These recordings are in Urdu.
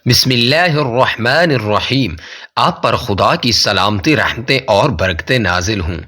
بسم اللہ الرحمن الرحیم۔ آپ پر خدا کی سلامتی، رحمتیں اور برکتیں نازل ہوں۔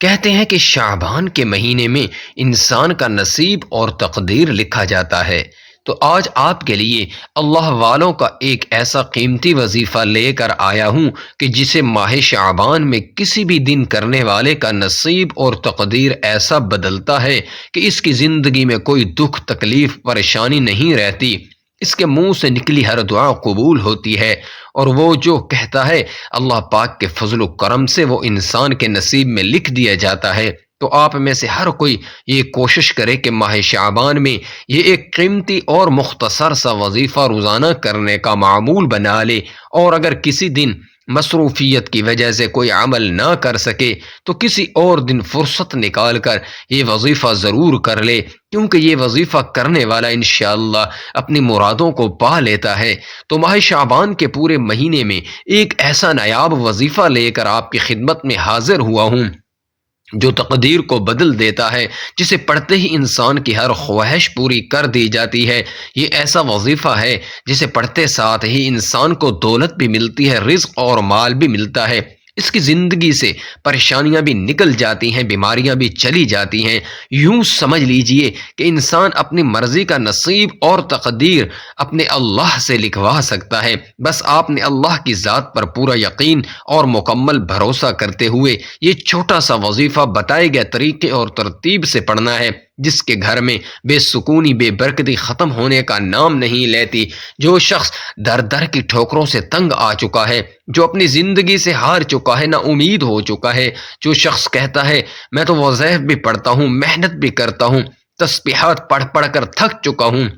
کہتے ہیں کہ شعبان کے مہینے میں انسان کا نصیب اور تقدیر لکھا جاتا ہے، تو آج آپ کے لیے اللہ والوں کا ایک ایسا قیمتی وظیفہ لے کر آیا ہوں کہ جسے ماہ شعبان میں کسی بھی دن کرنے والے کا نصیب اور تقدیر ایسا بدلتا ہے کہ اس کی زندگی میں کوئی دکھ، تکلیف، پریشانی نہیں رہتی۔ اس کے منہ سے نکلی ہر دعا قبول ہوتی ہے، اور وہ جو کہتا ہے اللہ پاک کے فضل و کرم سے وہ انسان کے نصیب میں لکھ دیا جاتا ہے۔ تو آپ میں سے ہر کوئی یہ کوشش کرے کہ ماہ شعبان میں یہ ایک قیمتی اور مختصر سا وظیفہ روزانہ کرنے کا معمول بنا لے، اور اگر کسی دن مصروفیت کی وجہ سے کوئی عمل نہ کر سکے تو کسی اور دن فرصت نکال کر یہ وظیفہ ضرور کر لے، کیونکہ یہ وظیفہ کرنے والا انشاءاللہ اپنی مرادوں کو پا لیتا ہے۔ تو ماہ شعبان کے پورے مہینے میں ایک ایسا نایاب وظیفہ لے کر آپ کی خدمت میں حاضر ہوا ہوں جو تقدیر کو بدل دیتا ہے، جسے پڑھتے ہی انسان کی ہر خواہش پوری کر دی جاتی ہے۔ یہ ایسا وظیفہ ہے جسے پڑھتے ساتھ ہی انسان کو دولت بھی ملتی ہے، رزق اور مال بھی ملتا ہے۔ اس کی زندگی سے پریشانیاں بھی نکل جاتی ہیں، بیماریاں بھی چلی جاتی ہیں۔ یوں سمجھ لیجئے کہ انسان اپنی مرضی کا نصیب اور تقدیر اپنے اللہ سے لکھوا سکتا ہے۔ بس آپ نے اللہ کی ذات پر پورا یقین اور مکمل بھروسہ کرتے ہوئے یہ چھوٹا سا وظیفہ بتائے گئے طریقے اور ترتیب سے پڑھنا ہے، جس کے گھر میں بے سکونی، بے برکتی ختم ہونے کا نام نہیں لیتی۔ جو شخص در در کی ٹھوکروں سے تنگ آ چکا ہے، جو اپنی زندگی سے ہار چکا ہے، نا امید ہو چکا ہے، جو شخص کہتا ہے میں تو وظائف بھی پڑھتا ہوں، محنت بھی کرتا ہوں، تسبیحات پڑھ پڑھ کر تھک چکا ہوں،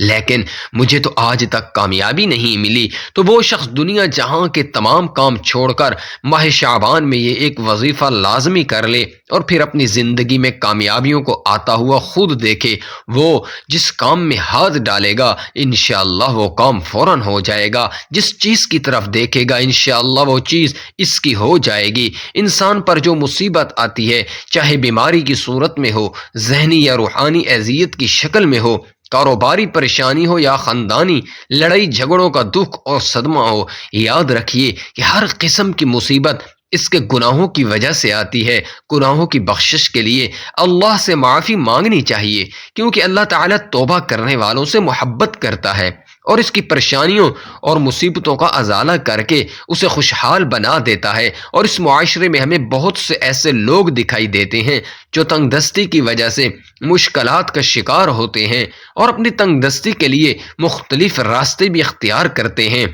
لیکن مجھے تو آج تک کامیابی نہیں ملی، تو وہ شخص دنیا جہاں کے تمام کام چھوڑ کر ماہ شعبان میں یہ ایک وظیفہ لازمی کر لے، اور پھر اپنی زندگی میں کامیابیوں کو آتا ہوا خود دیکھے۔ وہ جس کام میں ہاتھ ڈالے گا انشاءاللہ وہ کام فوراً ہو جائے گا، جس چیز کی طرف دیکھے گا انشاءاللہ وہ چیز اس کی ہو جائے گی۔ انسان پر جو مصیبت آتی ہے، چاہے بیماری کی صورت میں ہو، ذہنی یا روحانی اذیت کی شکل میں ہو، کاروباری پریشانی ہو یا خاندانی لڑائی جھگڑوں کا دکھ اور صدمہ ہو، یاد رکھیے کہ ہر قسم کی مصیبت اس کے گناہوں کی وجہ سے آتی ہے۔ گناہوں کی بخشش کے لیے اللہ سے معافی مانگنی چاہیے، کیونکہ اللہ تعالیٰ توبہ کرنے والوں سے محبت کرتا ہے، اور اس کی پریشانیوں اور مصیبتوں کا ازالہ کر کے اسے خوشحال بنا دیتا ہے۔ اور اس معاشرے میں ہمیں بہت سے ایسے لوگ دکھائی دیتے ہیں جو تنگ دستی کی وجہ سے مشکلات کا شکار ہوتے ہیں، اور اپنی تنگ دستی کے لیے مختلف راستے بھی اختیار کرتے ہیں۔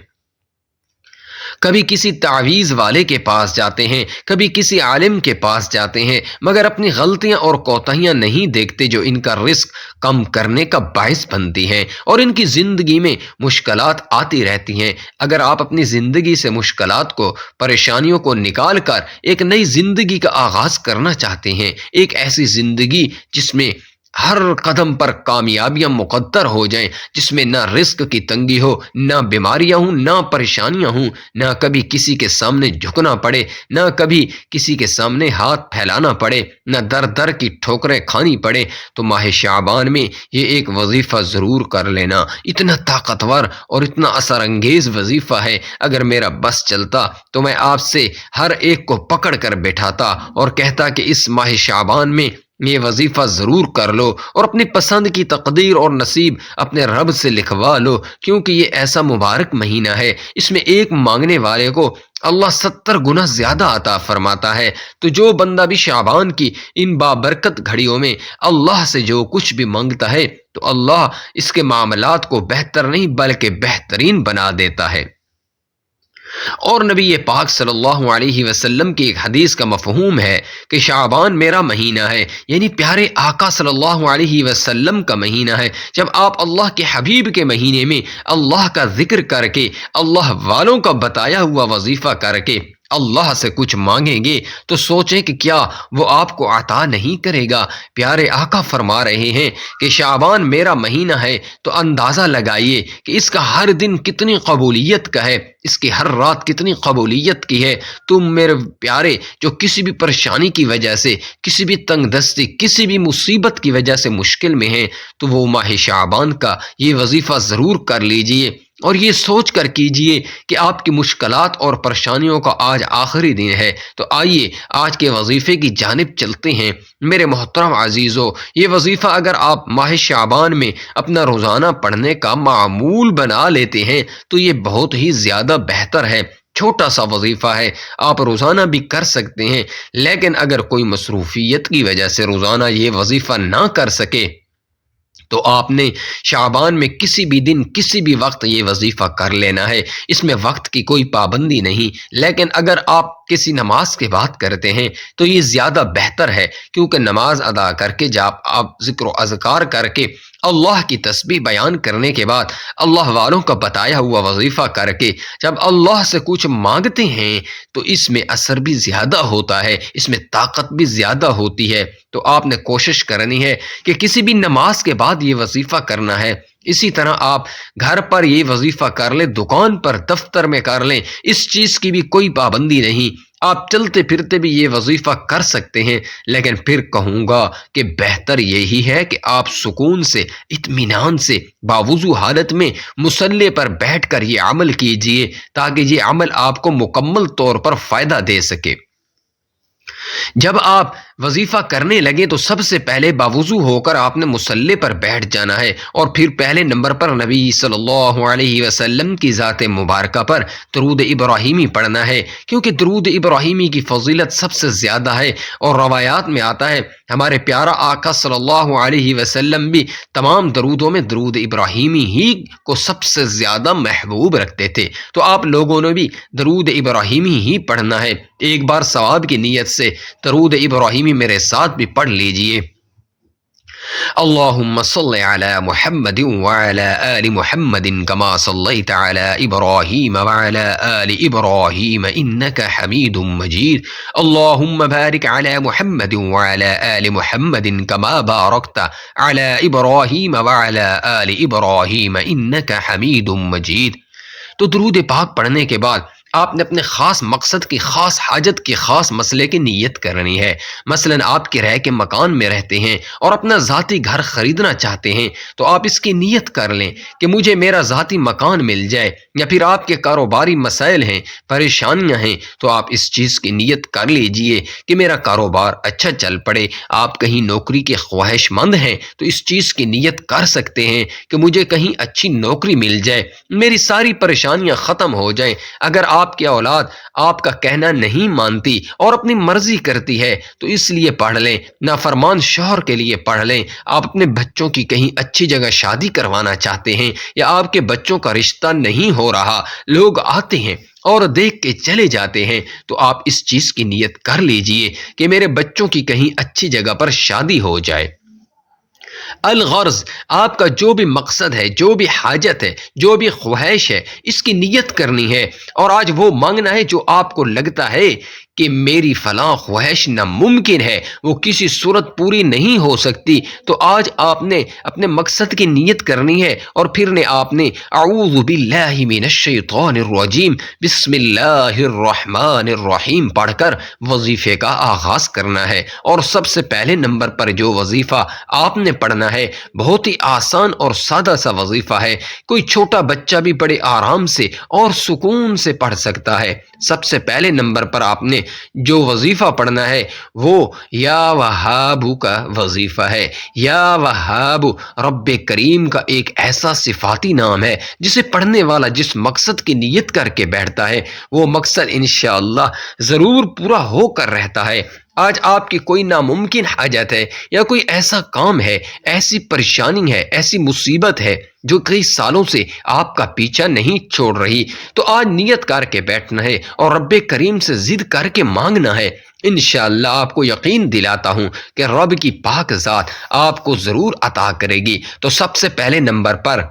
کبھی کسی تعویذ والے کے پاس جاتے ہیں، کبھی کسی عالم کے پاس جاتے ہیں، مگر اپنی غلطیاں اور کوتاہیاں نہیں دیکھتے جو ان کا رزق کم کرنے کا باعث بنتی ہیں، اور ان کی زندگی میں مشکلات آتی رہتی ہیں۔ اگر آپ اپنی زندگی سے مشکلات کو، پریشانیوں کو نکال کر ایک نئی زندگی کا آغاز کرنا چاہتے ہیں، ایک ایسی زندگی جس میں ہر قدم پر کامیابیاں مقدر ہو جائیں، جس میں نہ رزق کی تنگی ہو، نہ بیماریاں ہوں، نہ پریشانیاں ہوں، نہ کبھی کسی کے سامنے جھکنا پڑے، نہ کبھی کسی کے سامنے ہاتھ پھیلانا پڑے، نہ در در کی ٹھوکریں کھانی پڑے، تو ماہ شعبان میں یہ ایک وظیفہ ضرور کر لینا۔ اتنا طاقتور اور اتنا اثر انگیز وظیفہ ہے، اگر میرا بس چلتا تو میں آپ سے ہر ایک کو پکڑ کر بٹھاتا اور کہتا کہ اس ماہ شعبان میں یہ وظیفہ ضرور کر لو، اور اپنی پسند کی تقدیر اور نصیب اپنے رب سے لکھوا لو، کیونکہ یہ ایسا مبارک مہینہ ہے، اس میں ایک مانگنے والے کو اللہ 70 گنا زیادہ عطا فرماتا ہے۔ تو جو بندہ بھی شعبان کی ان بابرکت گھڑیوں میں اللہ سے جو کچھ بھی مانگتا ہے تو اللہ اس کے معاملات کو بہتر نہیں بلکہ بہترین بنا دیتا ہے۔ اور نبی پاک صلی اللہ علیہ وسلم کی ایک حدیث کا مفہوم ہے کہ شعبان میرا مہینہ ہے، یعنی پیارے آقا صلی اللہ علیہ وسلم کا مہینہ ہے۔ جب آپ اللہ کے حبیب کے مہینے میں اللہ کا ذکر کر کے، اللہ والوں کا بتایا ہوا وظیفہ کر کے اللہ سے کچھ مانگیں گے تو سوچیں کہ کیا وہ آپ کو عطا نہیں کرے گا۔ پیارے آقا فرما رہے ہیں کہ شعبان میرا مہینہ ہے، تو اندازہ لگائیے کہ اس کا ہر دن کتنی قبولیت کا ہے، اس کی ہر رات کتنی قبولیت کی ہے۔ تم میرے پیارے جو کسی بھی پریشانی کی وجہ سے، کسی بھی تنگ دستی، کسی بھی مصیبت کی وجہ سے مشکل میں ہیں، تو وہ ماہ شعبان کا یہ وظیفہ ضرور کر لیجئے۔ اور یہ سوچ کر کیجئے کہ آپ کی مشکلات اور پریشانیوں کا آج آخری دن ہے۔ تو آئیے آج کے وظیفے کی جانب چلتے ہیں۔ میرے محترم عزیزو، یہ وظیفہ اگر آپ ماہ شعبان میں اپنا روزانہ پڑھنے کا معمول بنا لیتے ہیں تو یہ بہت ہی زیادہ بہتر ہے۔ چھوٹا سا وظیفہ ہے، آپ روزانہ بھی کر سکتے ہیں، لیکن اگر کوئی مصروفیت کی وجہ سے روزانہ یہ وظیفہ نہ کر سکے تو آپ نے شعبان میں کسی بھی دن کسی بھی وقت یہ وظیفہ کر لینا ہے۔ اس میں وقت کی کوئی پابندی نہیں، لیکن اگر آپ کسی نماز کے بعد کرتے ہیں تو یہ زیادہ بہتر ہے، کیونکہ نماز ادا کر کے جب آپ ذکر و اذکار کر کے اللہ کی تسبیح بیان کرنے کے بعد اللہ والوں کا بتایا ہوا وظیفہ کر کے جب اللہ سے کچھ مانگتے ہیں تو اس میں اثر بھی زیادہ ہوتا ہے، اس میں طاقت بھی زیادہ ہوتی ہے۔ تو آپ نے کوشش کرنی ہے کہ کسی بھی نماز کے بعد یہ وظیفہ کرنا ہے۔ اسی طرح آپ گھر پر یہ وظیفہ کر لیں، دکان پر، دفتر میں کر لیں، اس چیز کی بھی کوئی پابندی نہیں، آپ چلتے پھرتے بھی یہ وظیفہ کر سکتے ہیں۔ لیکن پھر کہوں گا کہ بہتر یہی ہے کہ آپ سکون سے، اطمینان سے، باوضو حالت میں مصلی پر بیٹھ کر یہ عمل کیجئے، تاکہ یہ عمل آپ کو مکمل طور پر فائدہ دے سکے۔ جب آپ وظیفہ کرنے لگے تو سب سے پہلے باوضو ہو کر آپ نے مصلی پر بیٹھ جانا ہے، اور پھر پہلے نمبر پر نبی صلی اللہ علیہ وسلم کی ذات مبارکہ پر درود ابراہیمی پڑھنا ہے، کیونکہ درود ابراہیمی کی فضیلت سب سے زیادہ ہے۔ اور روایات میں آتا ہے ہمارے پیارا آقا صلی اللہ علیہ وسلم بھی تمام درودوں میں درود ابراہیمی ہی کو سب سے زیادہ محبوب رکھتے تھے۔ تو آپ لوگوں نے بھی درود ابراہیمی ہی پڑھنا ہے۔ ایک بار ثواب کی نیت سے درود ابراہیمی میرے ساتھ بھی پڑھ لیجئے۔ اللهم صل على محمد وعلى آل محمد كما صليت على إبراهيم وعلى آل إبراهيم إنك حميد مجيد اللهم بارك على محمد وعلى آل محمد كما باركت على إبراهيم وعلى آل إبراهيم إنك حميد مجيد۔ تو درود پاک پڑھنے کے بعد آپ نے اپنے خاص مقصد کی، خاص حاجت کی، خاص مسئلے کی نیت کرنی ہے۔ مثلا آپ کرائے کے مکان میں رہتے ہیں اور اپنا ذاتی گھر خریدنا چاہتے ہیں تو آپ اس کی نیت کر لیں کہ مجھے میرا ذاتی مکان مل جائے، یا پھر آپ کے کاروباری مسائل ہیں، پریشانیاں ہیں، تو آپ اس چیز کی نیت کر لیجئے کہ میرا کاروبار اچھا چل پڑے۔ آپ کہیں نوکری کے خواہش مند ہیں تو اس چیز کی نیت کر سکتے ہیں کہ مجھے کہیں اچھی نوکری مل جائے، میری ساری پریشانیاں ختم ہو جائیں۔ اگر آپ کی اولاد آپ کا کہنا نہیں مانتی اور اپنی مرضی کرتی ہے تو اس لیے پڑھ لیں، نافرمان شوہر کے لیے پڑھ لیں۔ آپ اپنے بچوں کی کہیں اچھی جگہ شادی کروانا چاہتے ہیں، یا آپ کے بچوں کا رشتہ نہیں ہو رہا، لوگ آتے ہیں اور دیکھ کے چلے جاتے ہیں، تو آپ اس چیز کی نیت کر لیجئے کہ میرے بچوں کی کہیں اچھی جگہ پر شادی ہو جائے۔ الغرض، آپ کا جو بھی مقصد ہے، جو بھی حاجت ہے، جو بھی خواہش ہے، اس کی نیت کرنی ہے، اور آج وہ مانگنا ہے جو آپ کو لگتا ہے کہ میری فلاں خواہش ناممکن ہے، وہ کسی صورت پوری نہیں ہو سکتی، تو آج آپ نے اپنے مقصد کی نیت کرنی ہے، اور پھر آپ نے اعوذ باللہ من الشیطان الرجیم بسم اللہ الرحمن الرحیم پڑھ کر وظیفے کا آغاز کرنا ہے۔ اور سب سے پہلے نمبر پر جو وظیفہ آپ نے پڑھنا ہے بہت ہی آسان اور سادہ سا وظیفہ ہے، کوئی چھوٹا بچہ بھی بڑے آرام سے اور سکون سے پڑھ سکتا ہے۔ سب سے پہلے نمبر پر آپ نے جو وظیفہ پڑھنا ہے وہ یا وہاب کا وظیفہ ہے۔ یا وہاب رب کریم کا ایک ایسا صفاتی نام ہے جسے پڑھنے والا جس مقصد کی نیت کر کے بیٹھتا ہے وہ مقصد انشاءاللہ ضرور پورا ہو کر رہتا ہے۔ آج آپ کی کوئی ناممکن حاجت ہے، یا کوئی ایسا کام ہے، ایسی پریشانی ہے، ایسی مصیبت ہے جو کئی سالوں سے آپ کا پیچھا نہیں چھوڑ رہی، تو آج نیت کر کے بیٹھنا ہے اور رب کریم سے ضد کر کے مانگنا ہے۔ انشاءاللہ آپ کو یقین دلاتا ہوں کہ رب کی پاک ذات آپ کو ضرور عطا کرے گی۔ تو سب سے پہلے نمبر پر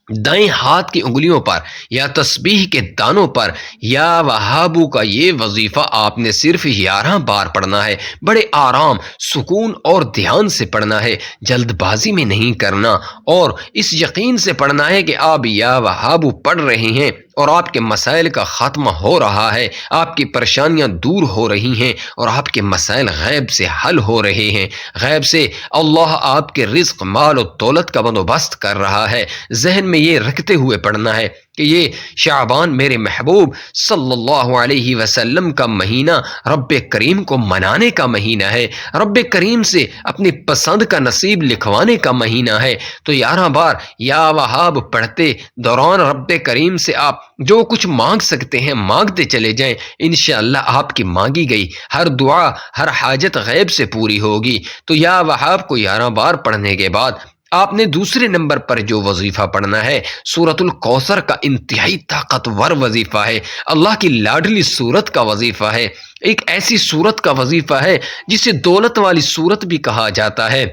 دائیں ہاتھ کی انگلیوں پر یا تسبیح کے دانوں پر یا وہابو کا یہ وظیفہ آپ نے صرف 11 بار پڑھنا ہے۔ بڑے آرام، سکون اور دھیان سے پڑھنا ہے، جلد بازی میں نہیں کرنا، اور اس یقین سے پڑھنا ہے کہ آپ یا وہابو پڑھ رہے ہیں اور آپ کے مسائل کا خاتمہ ہو رہا ہے، آپ کی پریشانیاں دور ہو رہی ہیں اور آپ کے مسائل غیب سے حل ہو رہے ہیں۔ غیب سے اللہ آپ کے رزق، مال و دولت کا بندوبست کر رہا ہے۔ ذہن میں یہ رکھتے ہوئے پڑھنا ہے کہ یہ شعبان میرے محبوب صلی اللہ علیہ وسلم کا مہینہ رب کریم کو منانے کا مہینہ ہے، رب کریم سے اپنی پسند کا نصیب لکھوانے کا مہینہ ہے۔ تو 11 بار یا وہاب پڑھتے دوران رب کریم سے آپ جو کچھ مانگ سکتے ہیں مانگتے چلے جائیں، انشاءاللہ آپ کی مانگی گئی ہر دعا، ہر حاجت غیب سے پوری ہوگی۔ تو یا وہاب کو 11 بار پڑھنے کے بعد آپ نے دوسرے نمبر پر جو وظیفہ پڑھنا ہے، سورۃ الکوثر کا انتہائی طاقتور وظیفہ ہے، اللہ کی لاڈلی سورت کا وظیفہ ہے، ایک ایسی سورت کا وظیفہ ہے جسے دولت والی سورت بھی کہا جاتا ہے،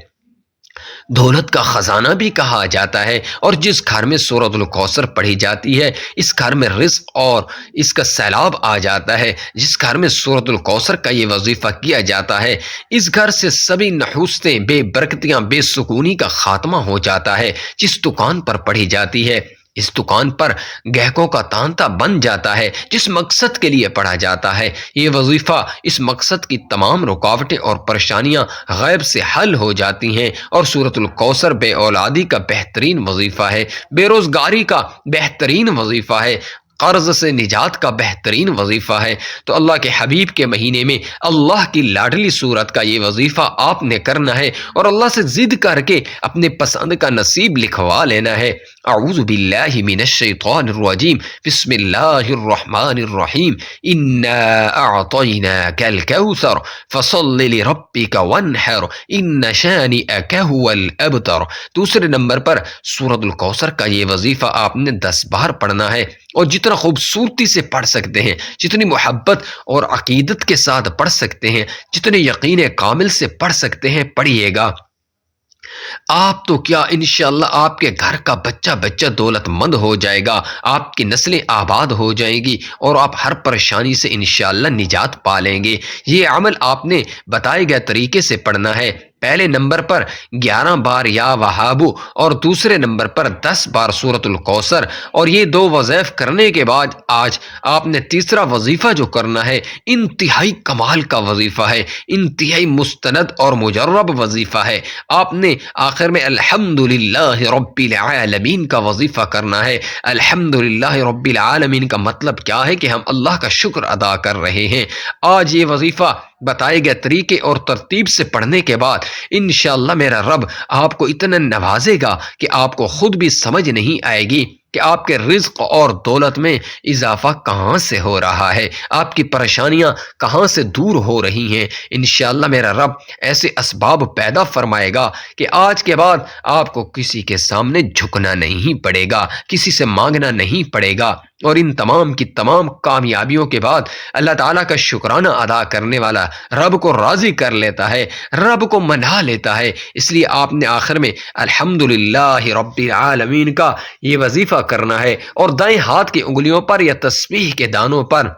دولت کا خزانہ بھی کہا جاتا ہے۔ اور جس گھر میں سورۃ الکوثر پڑھی جاتی ہے، اس گھر میں رزق اور اس کا سیلاب آ جاتا ہے۔ جس گھر میں سورۃ الکوثر کا یہ وظیفہ کیا جاتا ہے، اس گھر سے سبھی نحوستیں، بے برکتیاں، بے سکونی کا خاتمہ ہو جاتا ہے۔ جس دکان پر پڑھی جاتی ہے، اس دکان پر گہکوں کا تانتا بن جاتا ہے۔ جس مقصد کے لیے پڑھا جاتا ہے یہ وظیفہ، اس مقصد کی تمام رکاوٹیں اور پریشانیاں غیب سے حل ہو جاتی ہیں۔ اور سورۃ الکوثر بے اولادی کا بہترین وظیفہ ہے، بے روزگاری کا بہترین وظیفہ ہے، قرض سے نجات کا بہترین وظیفہ ہے۔ تو اللہ کے حبیب کے مہینے میں اللہ کی لاڈلی صورت کا یہ وظیفہ آپ نے کرنا ہے اور اللہ سے ضد کر کے اپنے پسند کا نصیب لکھوا لینا ہے۔ اعوذ باللہ من الشیطان الرجیم، بسم اللہ الرحمن الرحیم، انا اعطیناک الکوثر فصل لربک وانحر ان شانئک هو الابتر۔ دوسرے نمبر پر سورۃ الکوثر کا یہ وظیفہ آپ نے 10 بار پڑھنا ہے، اور جتنا خوبصورتی سے پڑھ سکتے ہیں، جتنی محبت اور عقیدت کے ساتھ پڑھ سکتے ہیں، جتنے یقین کامل سے پڑھ سکتے ہیں پڑھیے گا۔ آپ تو کیا انشاءاللہ آپ کے گھر کا بچہ دولت مند ہو جائے گا، آپ کی نسلیں آباد ہو جائیں گی اور آپ ہر پریشانی سے انشاءاللہ نجات پا لیں گے۔ یہ عمل آپ نے بتائے گئے طریقے سے پڑھنا ہے۔ پہلے نمبر پر 11 بار یا وہابو اور دوسرے نمبر پر 10 بار سورۃ الکوثر، اور یہ 2 وظائف کرنے کے بعد آج آپ نے تیسرا وظیفہ جو کرنا ہے، انتہائی کمال کا وظیفہ ہے، انتہائی مستند اور مجرب وظیفہ ہے۔ آپ نے آخر میں الحمدللہ رب العالمین کا وظیفہ کرنا ہے۔ الحمدللہ رب العالمین کا مطلب کیا ہے کہ ہم اللہ کا شکر ادا کر رہے ہیں۔ آج یہ وظیفہ بتائے گئے طریقے اور ترتیب سے پڑھنے کے بعد انشاءاللہ میرا رب آپ کو اتنا نوازے گا کہ آپ کو خود بھی سمجھ نہیں آئے گی کہ آپ کے رزق اور دولت میں اضافہ کہاں سے ہو رہا ہے، آپ کی پریشانیاں کہاں سے دور ہو رہی ہیں۔ انشاءاللہ میرا رب ایسے اسباب پیدا فرمائے گا کہ آج کے بعد آپ کو کسی کے سامنے جھکنا نہیں پڑے گا، کسی سے مانگنا نہیں پڑے گا، اور ان تمام کی تمام کامیابیوں کے بعد اللہ تعالیٰ کا شکرانہ ادا کرنے والا رب کو راضی کر لیتا ہے، رب کو منا لیتا ہے۔ اس لیے آپ نے آخر میں الحمدللہ رب العالمین کا یہ وظیفہ کرنا ہے، اور دائیں ہاتھ کی انگلیوں پر یا تسبیح کے دانوں پر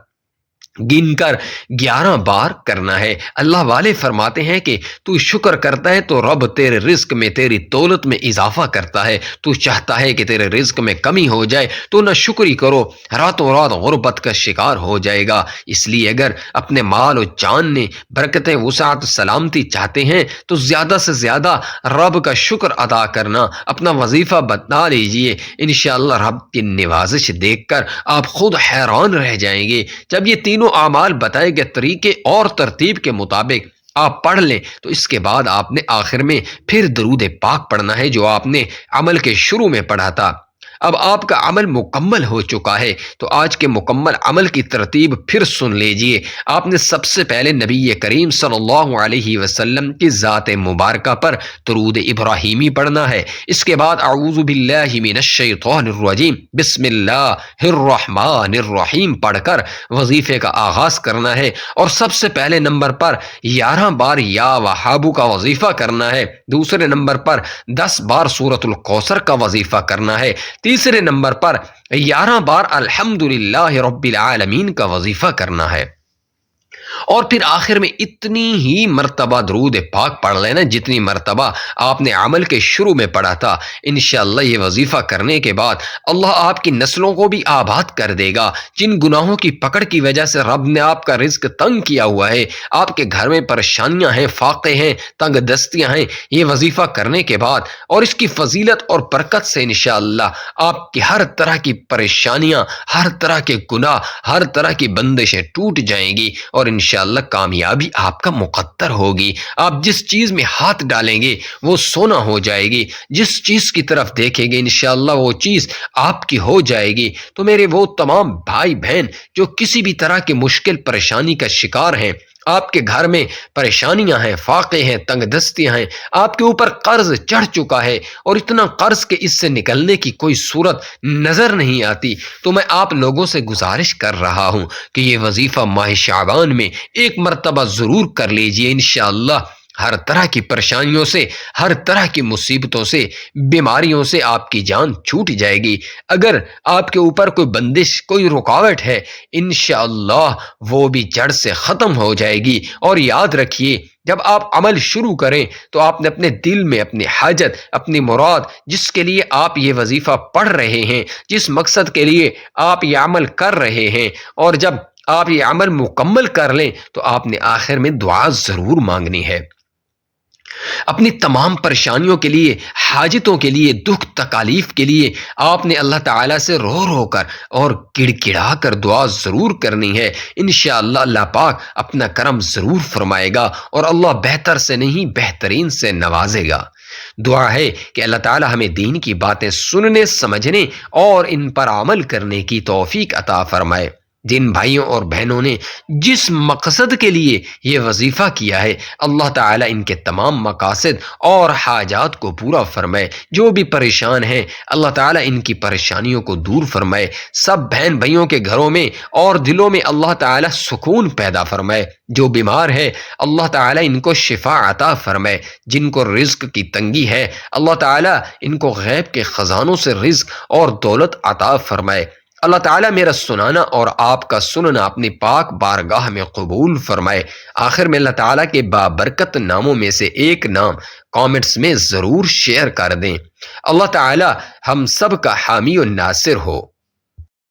گن کر 11 بار کرنا ہے۔ اللہ والے فرماتے ہیں کہ تو شکر کرتا ہے تو رب تیرے رزق میں، تیری دولت میں اضافہ کرتا ہے، تو چاہتا ہے کہ تیرے رزق میں کمی ہو جائے تو نہ شکری کرو، راتوں رات غربت کا شکار ہو جائے گا۔ اس لیے اگر اپنے مال و جان نے برکتیں، وسعت، سلامتی چاہتے ہیں تو زیادہ سے زیادہ رب کا شکر ادا کرنا اپنا وظیفہ بتا لیجئے۔ انشاءاللہ رب کی نوازش دیکھ کر آپ خود حیران رہ جائیں گے۔ جب یہ تینوں اعمال بتائے گئے طریقے اور ترتیب کے مطابق آپ پڑھ لیں تو اس کے بعد آپ نے آخر میں پھر درود پاک پڑھنا ہے جو آپ نے عمل کے شروع میں پڑھا تھا۔ اب آپ کا عمل مکمل ہو چکا ہے تو آج کے مکمل عمل کی ترتیب پھر سن لیجئے۔ آپ نے سب سے پہلے نبی کریم صلی اللہ علیہ وسلم کی ذات مبارکہ پر درود ابراہیمی پڑھنا ہے۔ اس کے بعد اعوذ باللہ من الشیطان الرجیم بسم اللہ الرحمن الرحیم پڑھ کر وظیفے کا آغاز کرنا ہے، اور سب سے پہلے نمبر پر 11 بار یا وہابو کا وظیفہ کرنا ہے، دوسرے نمبر پر 10 بار سورۃ الکوثر کا وظیفہ کرنا ہے، تیسرے نمبر پر 11 بار الحمدللہ رب العالمین کا وظیفہ کرنا ہے۔ اور پھر آخر میں اتنی ہی مرتبہ درود پاک پڑھ لینا جتنی مرتبہ آپ نے عمل کے شروع میں پڑھا تھا۔ انشاءاللہ یہ وظیفہ کرنے کے بعد اللہ آپ کی نسلوں کو بھی آباد کر دے گا۔ جن گناہوں کی پکڑ کی وجہ سے رب نے آپ کا رزق تنگ کیا ہوا ہے، آپ کے گھر میں پریشانیاں ہیں، فاقے ہیں، تنگ دستیاں ہیں، یہ وظیفہ کرنے کے بعد اور اس کی فضیلت اور برکت سے انشاءاللہ آپ کی ہر طرح کی پریشانیاں، ہر طرح کے گناہ، ہر طرح کی بندشیں ٹوٹ جائیں گی اور انشاءاللہ کامیابی آپ کا مقدر ہوگی۔ آپ جس چیز میں ہاتھ ڈالیں گے وہ سونا ہو جائے گی، جس چیز کی طرف دیکھیں گے انشاءاللہ وہ چیز آپ کی ہو جائے گی۔ تو میرے وہ تمام بھائی بہن جو کسی بھی طرح کی مشکل پریشانی کا شکار ہیں، آپ کے گھر میں پریشانیاں ہیں، فاقے ہیں، تنگ دستیاں ہیں، آپ کے اوپر قرض چڑھ چکا ہے اور اتنا قرض کہ اس سے نکلنے کی کوئی صورت نظر نہیں آتی، تو میں آپ لوگوں سے گزارش کر رہا ہوں کہ یہ وظیفہ ماہ شعبان میں ایک مرتبہ ضرور کر لیجئے۔ انشاءاللہ ہر طرح کی پریشانیوں سے، ہر طرح کی مصیبتوں سے، بیماریوں سے آپ کی جان چھوٹ جائے گی۔ اگر آپ کے اوپر کوئی بندش، کوئی رکاوٹ ہے، انشاءاللہ وہ بھی جڑ سے ختم ہو جائے گی۔ اور یاد رکھیے جب آپ عمل شروع کریں تو آپ نے اپنے دل میں اپنی حاجت، اپنی مراد، جس کے لیے آپ یہ وظیفہ پڑھ رہے ہیں، جس مقصد کے لیے آپ یہ عمل کر رہے ہیں، اور جب آپ یہ عمل مکمل کر لیں تو آپ نے آخر میں دعا ضرور مانگنی ہے۔ اپنی تمام پریشانیوں کے لیے، حاجتوں کے لیے، دکھ تکالیف کے لیے آپ نے اللہ تعالیٰ سے رو رو کر اور گڑ گڑا کر دعا ضرور کرنی ہے۔ انشاءاللہ اللہ پاک اپنا کرم ضرور فرمائے گا اور اللہ بہتر سے نہیں بہترین سے نوازے گا۔ دعا ہے کہ اللہ تعالیٰ ہمیں دین کی باتیں سننے، سمجھنے اور ان پر عمل کرنے کی توفیق عطا فرمائے۔ جن بھائیوں اور بہنوں نے جس مقصد کے لیے یہ وظیفہ کیا ہے، اللہ تعالیٰ ان کے تمام مقاصد اور حاجات کو پورا فرمائے۔ جو بھی پریشان ہیں اللہ تعالیٰ ان کی پریشانیوں کو دور فرمائے۔ سب بہن بھائیوں کے گھروں میں اور دلوں میں اللہ تعالیٰ سکون پیدا فرمائے۔ جو بیمار ہے اللہ تعالیٰ ان کو شفا عطا فرمائے۔ جن کو رزق کی تنگی ہے اللہ تعالیٰ ان کو غیب کے خزانوں سے رزق اور دولت عطا فرمائے۔ اللہ تعالیٰ میرا سنانا اور آپ کا سننا اپنی پاک بارگاہ میں قبول فرمائے۔ آخر میں اللہ تعالیٰ کے بابرکت ناموں میں سے ایک نام کامنٹس میں ضرور شیئر کر دیں۔ اللہ تعالیٰ ہم سب کا حامی و ناصر ہو۔